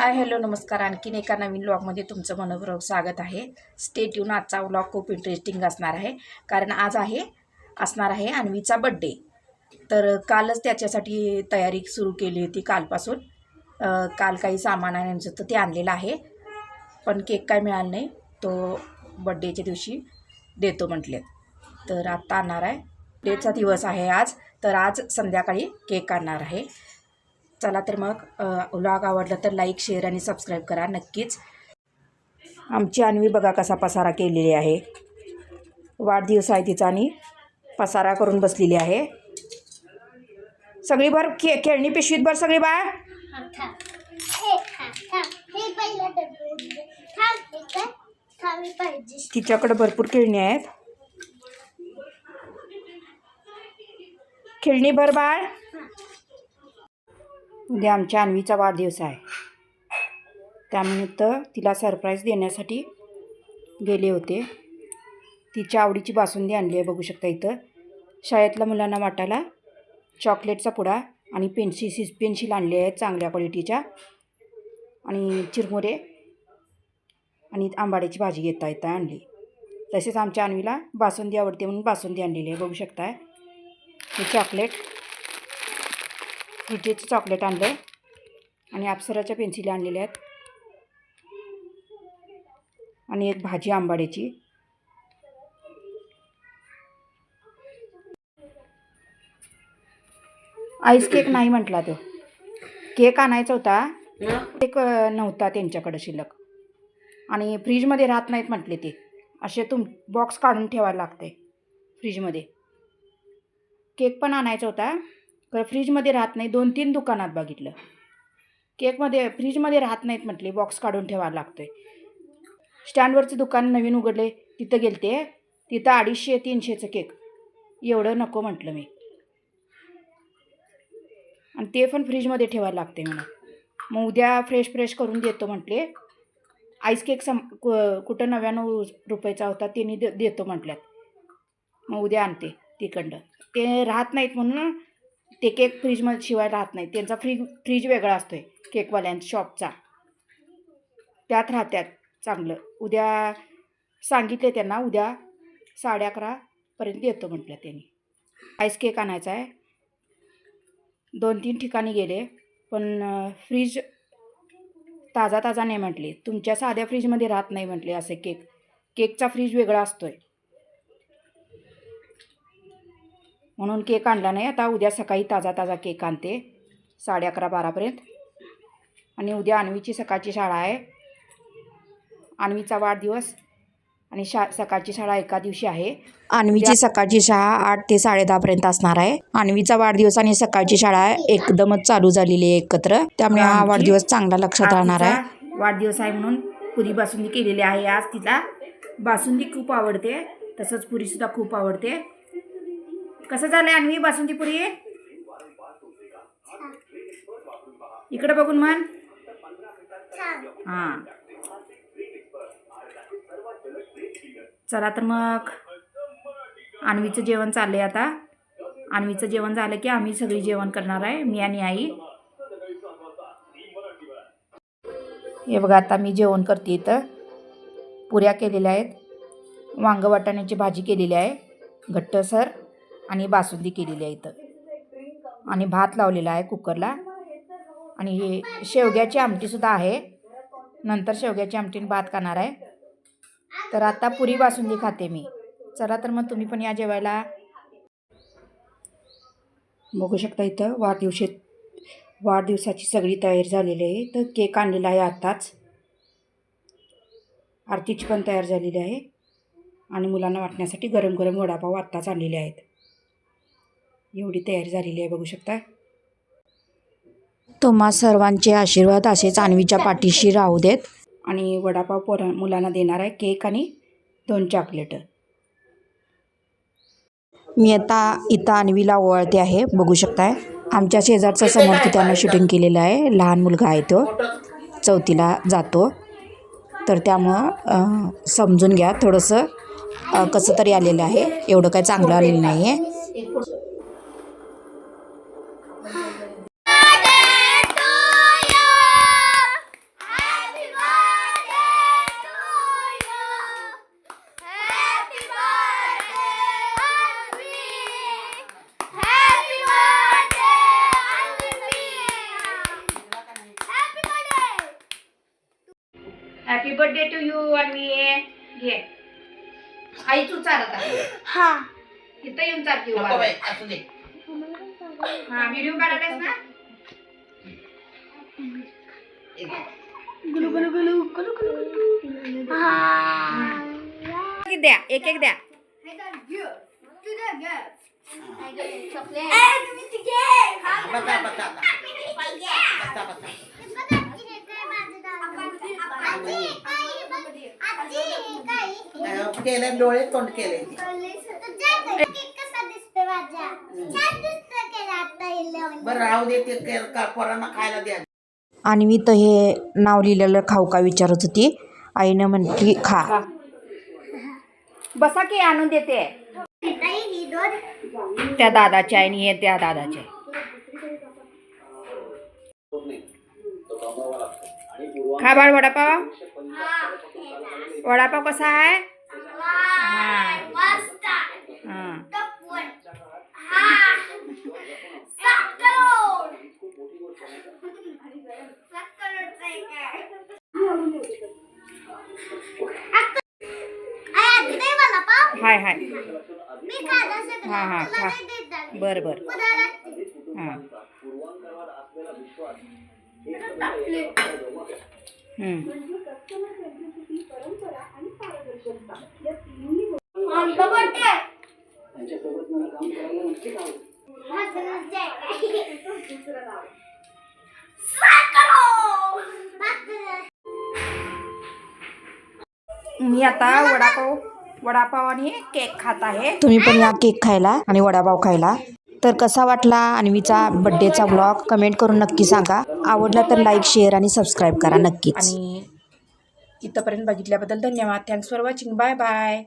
Hi hello नमस्कार. आणखीन एका नवीन व्लॉगमध्ये तुमचं मनपूर्वक स्वागत आहे. Stay tune. आजचा व्लॉग खूप इंटरेस्टिंग असणार आहे, कारण आज असणार आहे अन्वीचा बड्डे. तर कालच त्याच्यासाठी तयारी सुरू केली होती कालपासून. काल काही सामान आणायचं होतं ते आणलेलं आहे, पण केक काय मिळाला नाही. तो बड्डेच्या दिवशी देतो म्हटले, तर आत्ता आणणार आहे. डेचा दिवस आहे आज, तर आज संध्याकाळी केक आणणार आहे. चला तर मग व्लॉग आवडला तर लाईक शेअर आणि सबस्क्राईब करा नक्कीच. आमची अन्वी बघा कसा पसारा केलेली आहे. वाढदिवस आहे तिचा आणि पसारा करून बसलेली आहे. सगळी भर खेळणी पिशवीत भर सगळी बाळ. तिच्याकडे भरपूर खेळणी आहेत. खेळणी भर बाळ. उद्या आमच्या अन्वीचा वाढदिवस आहे, त्यानिमित्त तिला सरप्राईज देण्यासाठी गेले होते. तिच्या आवडीची बासुंदी आणली आहे, बघू शकता इथं. शाळेतल्या मुलांना वाटायला चॉकलेटचा पुडा आणि पेन्सिल आणली आहे चांगल्या क्वालिटीच्या, आणि चिरमुरे आणि आंबाड्याची भाजी घेता येता आणली. तसेच आमच्या अन्वीला बासुंदी आवडते म्हणून बासुंदी आणलेली आहे, बघू शकता. हे चॉकलेट फ्रुटीचं चॉकलेट आणलं आहे आणि अप्सराच्या पेन्सिली आणलेल्या आहेत, आणि एक भाजी आंबाड्याची. आईस केक नाही म्हटला, तो केक आणायचा होता, केक नव्हता त्यांच्याकडे शिल्लक, आणि फ्रीजमध्ये राहत नाहीत म्हटले ते. असे बॉक्स काढून ठेवायला लागते फ्रीजमध्ये. केक पण आणायचा होता, तर फ्रीजमध्ये राहत नाही. 2-3 दुकानात बघितलं, फ्रीजमध्ये राहत नाहीत म्हटले, बॉक्स काढून ठेवायला लागतोय. स्टँडवरचं दुकान नवीन उघडले, तिथं गेलते, तिथं 250-300चं केक. एवढं नको म्हटलं मी, आणि ते पण फ्रीजमध्ये ठेवायला लागते म्हणून. मग उद्या फ्रेश करून देतो म्हटले. आईस केक कुठं 99 रुपयाचा होता, त्यांनी देतो म्हटल्यात. मग उद्या आणते तिकडं. ते राहत नाहीत म्हणून ते केक फ्रीजमध्ये शिवाय राहत नाही. त्यांचा फ्रीज वेगळा असतो आहे केकवाल्यांचा शॉपचा, त्यात राहत्यात चांगलं. उद्या सांगितले त्यांना, उद्या 11:30 देतो म्हटलं त्यांनी. आईस केक आणायचा आहे. 2-3 ठिकाणी गेले, पण फ्रीज ताजा नाही म्हटले. तुमच्या साध्या फ्रीजमध्ये राहत नाही म्हटले असे केकचा फ्रीज वेगळा असतो आहे, म्हणून केक आणला नाही. आता उद्या सकाळी ताजा केक आणते 11:30-12. आणि उद्या अन्वीची सकाळची शाळा आहे. अन्वीचा वाढदिवस आणि सकाळची शाळा एका दिवशी आहे. अन्वीची सकाळची शाळा 8 ते 10:30 असणार आहे. अन्वीचा वाढदिवस आणि सकाळची शाळा एकदमच चालू झालेली आहे एकत्र, त्यामुळे हा वाढदिवस चांगला लक्षात राहणार आहे. वाढदिवस आहे म्हणून पुरी बासुंदी केलेली आहे आज. तिला बासुंदी खूप आवडते, तसंच पुरीसुद्धा खूप आवडते. कसं झालंय अन्वी बासुंदी पुरी? इकडे बघून म्हण. हां, चला तर मग अन्वीचं जेवण चाललंय आता. अन्वीचं जेवण झालं की आम्ही सगळी जेवण करणार आहे, मी आणि आई. हे बघा, आता मी जेवण करते. इथं पुऱ्या केलेल्या आहेत, वांग वाटाण्याची भाजी केलेली आहे घट्टसर, आणि बासुंदी केलेली आहे इथं, आणि भात लावलेला आहे कुकरला, आणि शेवग्याची आमटीसुद्धा आहे. नंतर शेवग्याची आमटीने भात खाणार आहे. तर आता पुरी बासुंदी खाते मी. चला तर मग तुम्ही पण या जेवायला. बघू शकता इथं वाढदिवसाची सगळी तयारी झालेली आहे. तर केक आणलेला आहे आत्ताच, आरतीची पण तयार झालेली आहे, आणि मुलांना वाटण्यासाठी गरम वडापाव आत्ताच आणलेले आहेत. एवढी तयारी झालेली आहे, बघू शकता. तुम्हा सर्वांचे आशीर्वाद असेच अन्वीच्या पाठीशी राहू देत. आणि वडापाव मुलांना देणार आहे, केक आणि 2 चॉकलेट. मी आता इथं अन्वीला ओवाळते आहे, बघू शकताय. आमच्या शेजारचा समोर त्यांना शूटिंग केलेलं आहे. लहान मुलगा आहे, तो 4थीला जातो, तर त्यामुळं समजून घ्या. थोडंसं कसं तरी आलेलं आहे, एवढं काय चांगलं आलेलं नाही आहे. Happy birthday to you Anvi. घे आई तू चालत आहे. हा इथं येऊन चालते असू दे. हा व्हिडिओ काढायलास ना. गुलू गुलू गुलू गुलू गुलू हा द्या एक एक द्या. बसा बसा बसा बसा. केले डोळे तोंड केले. बरं राहू दे ते पोरांना खायला द्या. आणि मी तर हे नाव लिहिलेलं खाऊ का विचारत होती. आईनं म्हटली खा. बसा की आणून देते. त्या दादाच्या आणि हे त्या दादाच्या. खा बाळ वडापाव. वडापाव कसा आहे. हाय हाय. हां हां खा. बरं बरं हां. मी आता वडापाव आणि केक खात आहे. तुम्ही पण या केक खायला आणि वडापाव खायला. तर कसा वाटला अन्वीचा बड्डेचा व्लॉग कमेंट करून नक्की सांगा. आवडला तर लाईक शेअर आणि सबस्क्राईब करा नक्कीच. आणि इथंपर्यंत बघितल्याबद्दल धन्यवाद. Thanks for watching. Bye bye.